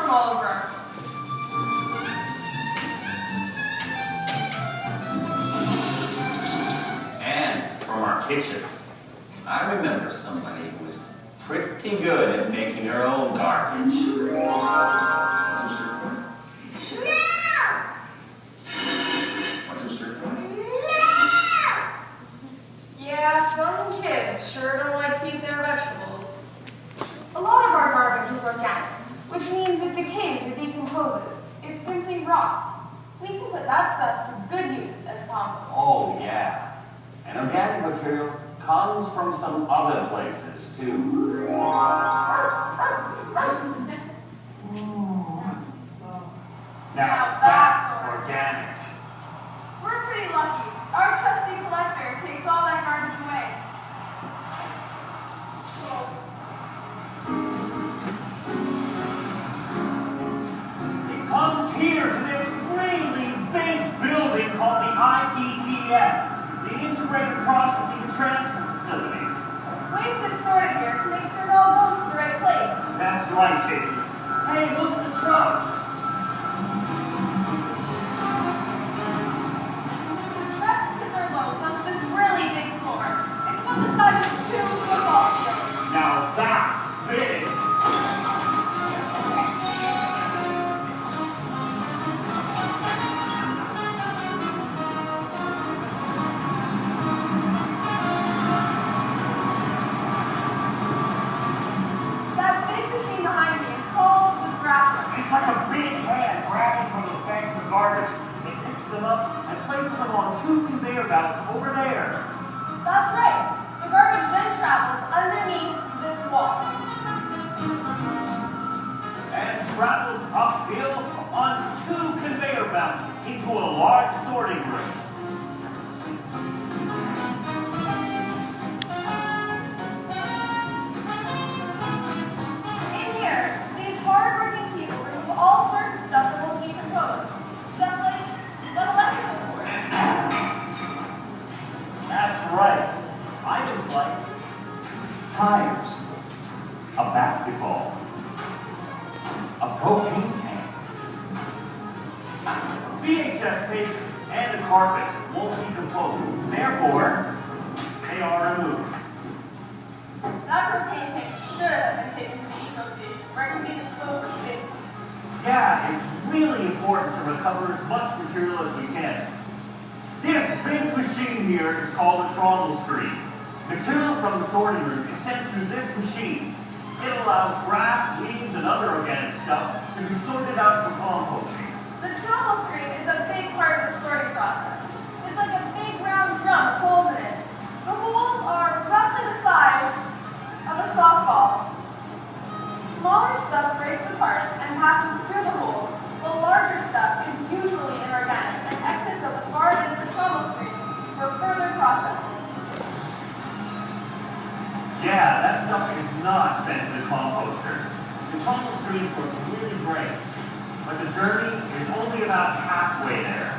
from all over ourselves. And from our kitchens. I remember somebody who was pretty good at making her own garbage. Want some strip corn? No! Want some strip corn? Yeah, some kids sure don't like to eat their vegetables. A lot of our garbage is organic, which means it decays or decomposes. It simply rots. We can put that stuff to good use as compost. Oh, yeah. And organic material comes from some other places, too. Now that's organic. We're pretty lucky. Our trusty collector takes all that garbage away. It comes here to this really big building called the IPTF, the Integrated Processing and Transfer Facility. Waste is sorted here to make sure it all goes to the right place. That's right, Katie. Hey, look at the trucks. The trucks took their loads onto this really big floor. It's about the size of 2 football fields. Now that's big. That big machine behind me is called the grapher. It's like a big hand grabbing from those bags of garbage. It picks them up and places them on 2 conveyor belts over there. That's right. The garbage then travels underneath this wall. And travels uphill on 2 conveyor belts into a large sorting room. In here, these hard-working people remove all sorts of stuff that will decompose. Stuff like that electrical cord. That's right. Items like tires, a basketball, a propane tank, VHS tape, and a carpet won't decompose. Therefore, they are removed. That propane tank should have been taken to the eco station where it can be disposed of safely. Yeah, it's really important to recover as much material as we can. This big machine here is called a trommel screen. Material from the sorting room is sent through this machine. It allows grass, weeds, and other organic stuff to be sorted out for composting. The trommel screen is a big part of the sorting process. It's like a big round drum with holes in it. The holes are roughly the size of a softball. Smaller stuff breaks apart and passes through the holes, while larger stuff is usually inorganic and exits at the far end of the trommel screen for further processing. Yeah, that stuff is not sent to the composter. The trommel screens work really great, but the journey is only about halfway there.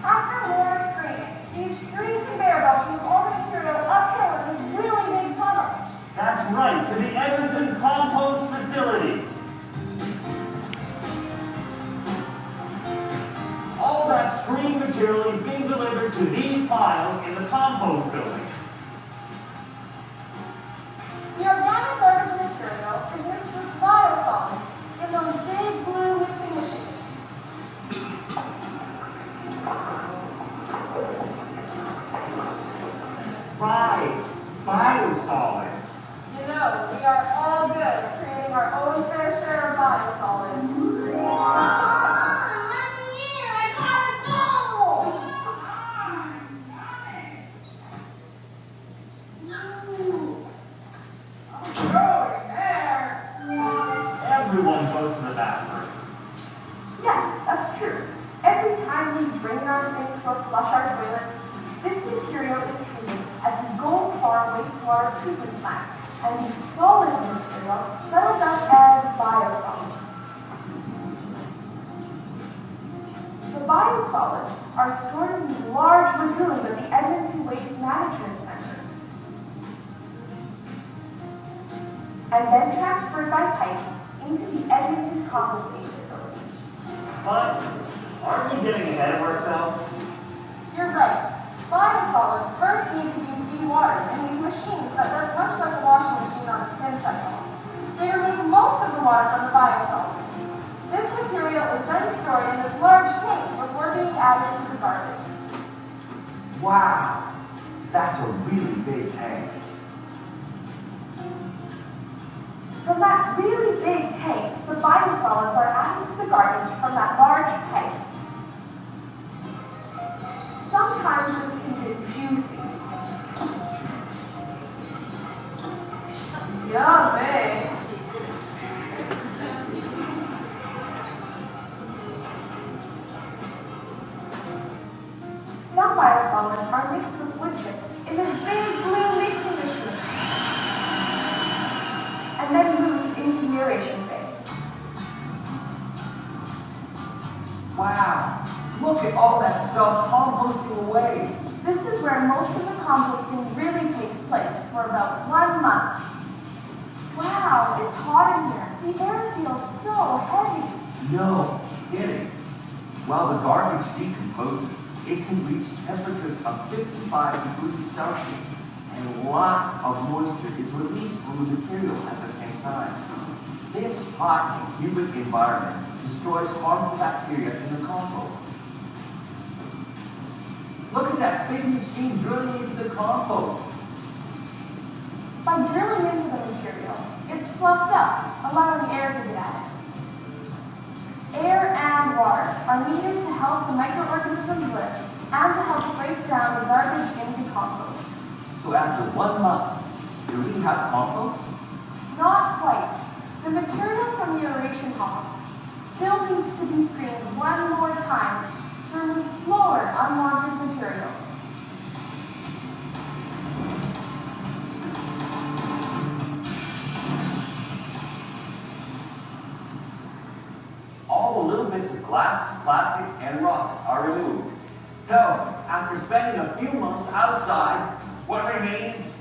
After more screening, these 3 conveyor belts move all the material uphill in this really big tunnel. That's right, to the Edmonton Compost Facility. All that screen material is being delivered to these piles in the compost building. The organic garbage material is mixed with biosolids in those big blue mixing machines. Right, biosolids. You know, we are all good at creating our own fair share of biosolids. Let me in! I gotta go! Everyone goes to the bathroom. Yes, that's true. Every time we drain our sinks or flush our toilets, this material is treated at the Gold Farm wastewater treatment plant, and the solid material settles out as biosolids. The biosolids are stored in these large lagoons at the Edmonton Waste Management Center, and then transferred by pipe into the Edmonton composting facility. But aren't we getting ahead of ourselves? You're right. Biosolids first need to be dewatered in these machines that work much like a washing machine on a spin cycle. They remove most of the water from the biosolids. This material is then stored in this large tank before being added to the garbage. Wow, that's a really big tank. From that really big tank, the biosolids are added to the garbage from that large tank. Sometimes this can get juicy. Yummy! Some biosolids are mixed with wood chips in this big blue mixing machine and then moved into the aeration bay. Wow, look at all that stuff composting away. This is where most of the composting really takes place for about 1 month. Wow, it's hot in here. The air feels so heavy. No kidding. While the garbage decomposes, it can reach temperatures of 55 degrees Celsius, and lots of moisture is released from the material at the same time. This hot and humid environment destroys harmful bacteria in the compost. Look at that big machine drilling into the compost. By drilling into the material, it's fluffed up, allowing air to get at it. Air and water are needed to help the microorganisms live and to help break down the garbage into compost. So after 1 month, do we have compost? Not quite. The material from the aeration hall still needs to be screened 1 more time to remove smaller unwanted materials. All the little bits of glass, plastic, and rock are removed. So, after spending a few months outside, what remains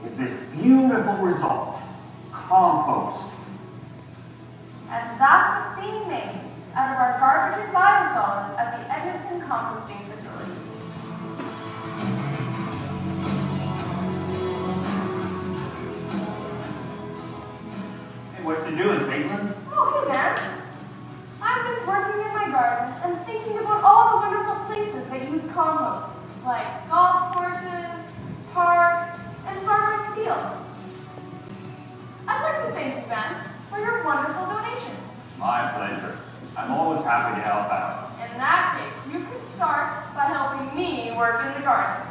is this beautiful result, compost. And that's what's being made out of our garbage and biosolids at the Edmonton composting facility. Hey, what you doing, Caitlin? Oh, hey there. I'm just working in my garden and thinking about all the wonderful places that use compost, like golf courses, parks, and farmers' fields. I'd like to thank you, Vance, for your wonderful donations. My pleasure. I'm always happy to help out. In that case, you can start by helping me work in the garden.